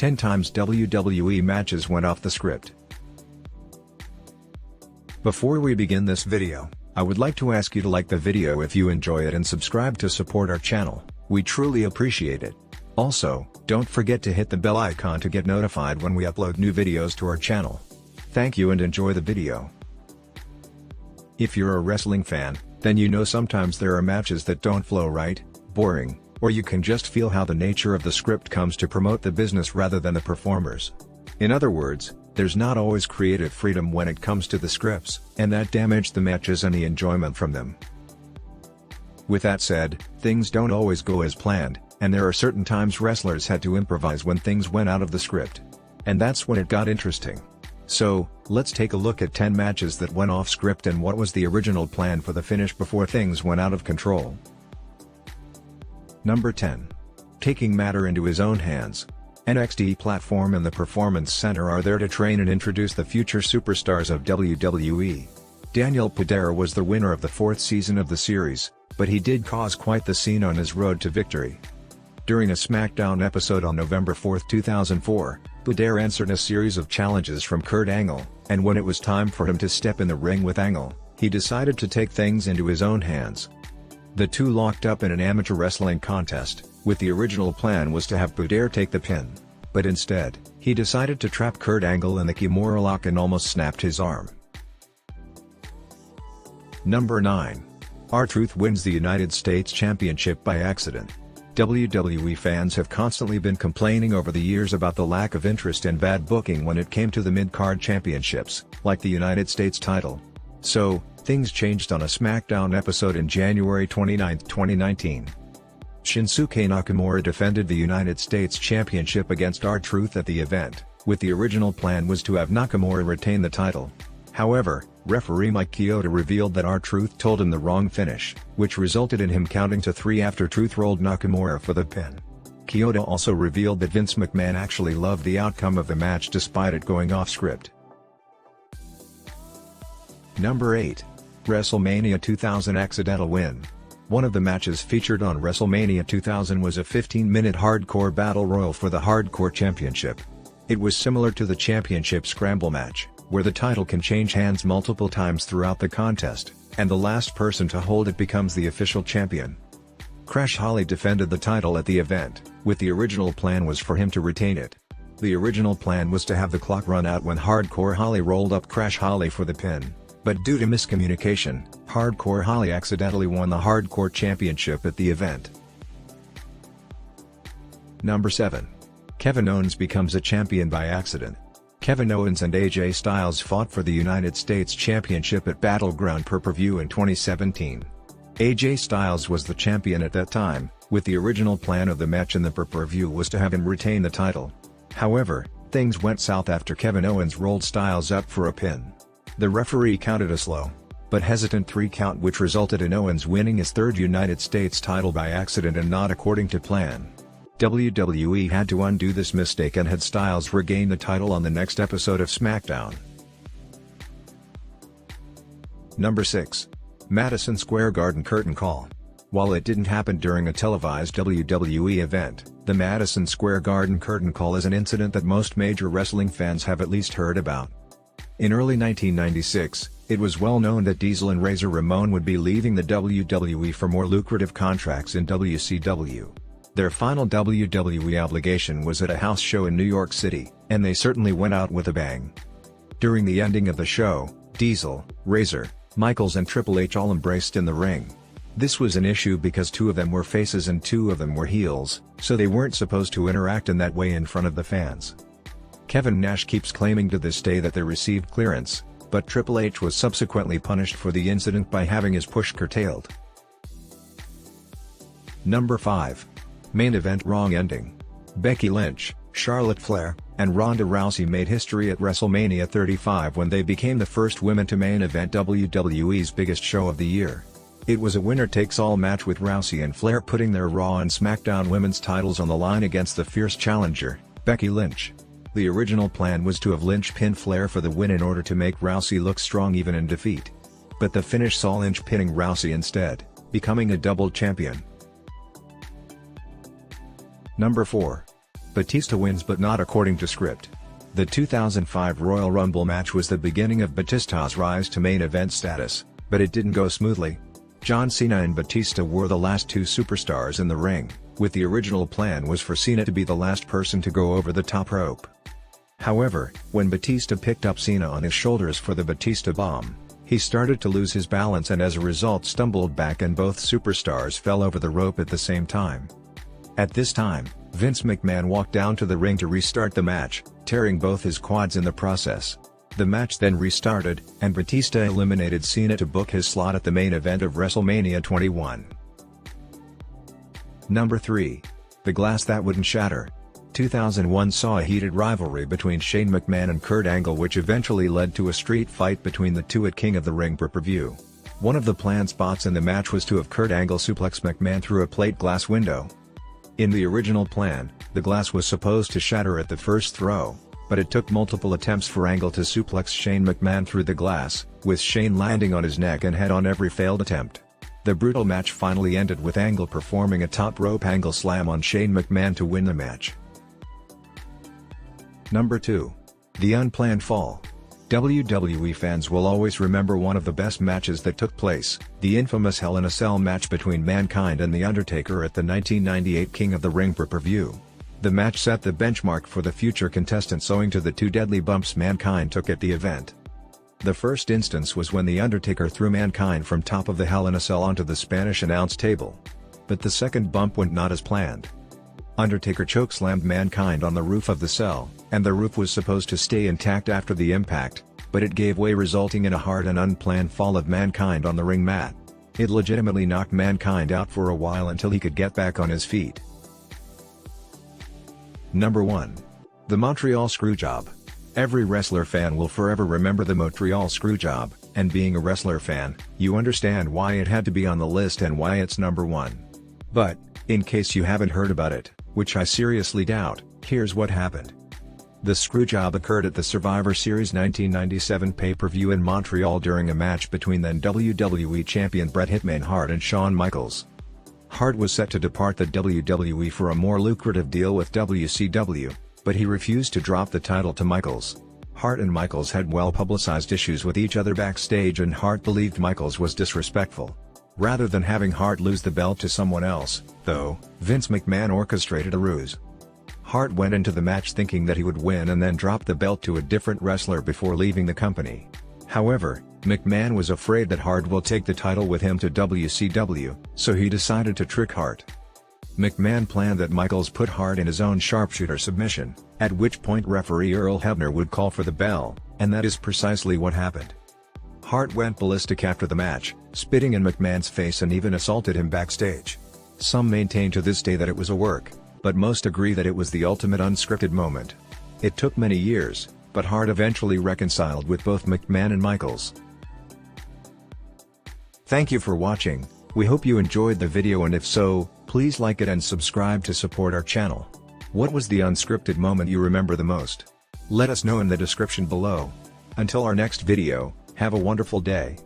10 times WWE matches went off the script. Before we begin this video, I would like to ask you to like the video if you enjoy it and subscribe to support our channel. We truly appreciate it. Also, don't forget to hit the bell icon to get notified when we upload new videos to our channel. Thank you and enjoy the video. If you're a wrestling fan, then you know sometimes there are matches that don't flow right, boring, or you can just feel how the nature of the script comes to promote the business rather than the performers. In other words, there's not always creative freedom when it comes to the scripts, and that damaged the matches and the enjoyment from them. With that said, things don't always go as planned, and there are certain times wrestlers had to improvise when things went out of the script. And that's when it got interesting. So, let's take a look at 10 matches that went off script and what was the original plan for the finish before things went out of control. Number 10. Taking matter into his own hands. NXT platform and the Performance Center are there to train and introduce the future superstars of WWE. Daniel Padera was the winner of the 4th season of the series, but he did cause quite the scene on his road to victory. During a SmackDown episode on November 4, 2004, Padera answered a series of challenges from Kurt Angle, and when it was time for him to step in the ring with Angle, he decided to take things into his own hands. The two locked up in an amateur wrestling contest, with the original plan was to have Padera take the pin. But instead, he decided to trap Kurt Angle in the Kimura lock and almost snapped his arm. Number 9. RTruth wins the United States Championship by accident. WWE fans have constantly been complaining over the years about the lack of interest and bad booking when it came to the mid-card championships, like the United States title. So, things changed on a SmackDown episode in January 29, 2019. Shinsuke Nakamura defended the United States Championship against RTruth at the event, with the original plan was to have Nakamura retain the title. However, referee Mike Chioda revealed that RTruth told him the wrong finish, which resulted in him counting to 3 after Truth rolled Nakamura for the pin. Chioda also revealed that Vince McMahon actually loved the outcome of the match despite it going off script. Number 8. WrestleMania 2000 accidental win. One of the matches featured on WrestleMania 2000 was a 15-minute hardcore battle royal for the Hardcore Championship. It was similar to the Championship Scramble match, where the title can change hands multiple times throughout the contest, and the last person to hold it becomes the official champion. Crash Holly defended the title at the event, with the original plan was for him to retain it. The original plan was to have the clock run out when Hardcore Holly rolled up Crash Holly for the pin. But due to miscommunication, Hardcore Holly accidentally won the Hardcore Championship at the event. Number 7. Kevin Owens becomes a champion by accident. Kevin Owens and AJ Styles fought for the United States Championship at Battleground pay-per-view in 2017. AJ Styles was the champion at that time, with the original plan of the match in the pay-per-view was to have him retain the title. However, things went south after Kevin Owens rolled Styles up for a pin. The referee counted a slow, but hesitant 3 count which resulted in Owens winning his 3rd United States title by accident and not according to plan. WWE had to undo this mistake and had Styles regain the title on the next episode of SmackDown. Number 6. Madison Square Garden curtain call. While it didn't happen during a televised WWE event, the Madison Square Garden curtain call is an incident that most major wrestling fans have at least heard about. In early 1996, it was well known that Diesel and Razor Ramon would be leaving the WWE for more lucrative contracts in WCW. Their final WWE obligation was at a house show in New York City, and they certainly went out with a bang. During the ending of the show, Diesel, Razor, Michaels and Triple H all embraced in the ring. This was an issue because 2 of them were faces and 2 of them were heels, so they weren't supposed to interact in that way in front of the fans. Kevin Nash keeps claiming to this day that they received clearance, but Triple H was subsequently punished for the incident by having his push curtailed. Number 5. Main event wrong ending. Becky Lynch, Charlotte Flair, and Ronda Rousey made history at WrestleMania 35 when they became the first women to main event WWE's biggest show of the year. It was a winner-takes-all match with Rousey and Flair putting their Raw and SmackDown women's titles on the line against the fierce challenger, Becky Lynch. The original plan was to have Lynch pin Flair for the win in order to make Rousey look strong even in defeat. But the finish saw Lynch pinning Rousey instead, becoming a double champion. Number 4. Batista wins but not according to script. The 2005 Royal Rumble match was the beginning of Batista's rise to main event status, but it didn't go smoothly. John Cena and Batista were the last two superstars in the ring, with the original plan was for Cena to be the last person to go over the top rope. However, when Batista picked up Cena on his shoulders for the Batista bomb, he started to lose his balance and as a result stumbled back and both superstars fell over the rope at the same time. At this time, Vince McMahon walked down to the ring to restart the match, tearing both his quads in the process. The match then restarted, and Batista eliminated Cena to book his slot at the main event of WrestleMania 21. Number 3. The Glass That Wouldn't Shatter. 2001 saw a heated rivalry between Shane McMahon and Kurt Angle which eventually led to a street fight between the two at King of the Ring pay-per-view. One of the planned spots in the match was to have Kurt Angle suplex McMahon through a plate glass window. In the original plan, the glass was supposed to shatter at the first throw, but it took multiple attempts for Angle to suplex Shane McMahon through the glass, with Shane landing on his neck and head on every failed attempt. The brutal match finally ended with Angle performing a top rope angle slam on Shane McMahon to win the match. Number 2. The Unplanned Fall. WWE fans will always remember one of the best matches that took place, the infamous Hell in a Cell match between Mankind and The Undertaker at the 1998 King of the Ring pay-per-view. The match set the benchmark for the future contestants owing to the two deadly bumps Mankind took at the event. The first instance was when The Undertaker threw Mankind from top of the Hell in a Cell onto the Spanish announce table. But the second bump went not as planned. Undertaker chokeslammed Mankind on the roof of the cell, and the roof was supposed to stay intact after the impact, but it gave way resulting in a hard and unplanned fall of Mankind on the ring mat. It legitimately knocked Mankind out for a while until he could get back on his feet. Number 1. The Montreal Screwjob. Every wrestler fan will forever remember the Montreal Screwjob, and being a wrestler fan, you understand why it had to be on the list and why it's number 1. But, in case you haven't heard about it, which I seriously doubt, here's what happened. The Screwjob occurred at the Survivor Series 1997 pay-per-view in Montreal during a match between then WWE Champion Bret Hitman Hart and Shawn Michaels. Hart was set to depart the WWE for a more lucrative deal with WCW, but he refused to drop the title to Michaels. Hart and Michaels had well-publicized issues with each other backstage and Hart believed Michaels was disrespectful. Rather than having Hart lose the belt to someone else, though, Vince McMahon orchestrated a ruse. Hart went into the match thinking that he would win and then drop the belt to a different wrestler before leaving the company. However, McMahon was afraid that Hart will take the title with him to WCW, so he decided to trick Hart. McMahon planned that Michaels put Hart in his own sharpshooter submission, at which point referee Earl Hebner would call for the bell, and that is precisely what happened. Hart went ballistic after the match, spitting in McMahon's face and even assaulted him backstage. Some maintain to this day that it was a work, but most agree that it was the ultimate unscripted moment. It took many years, but Hart eventually reconciled with both McMahon and Michaels. Thank you for watching. We hope you enjoyed the video and if so, please like it and subscribe to support our channel. What was the unscripted moment you remember the most? Let us know in the description below. Until our next video, have a wonderful day.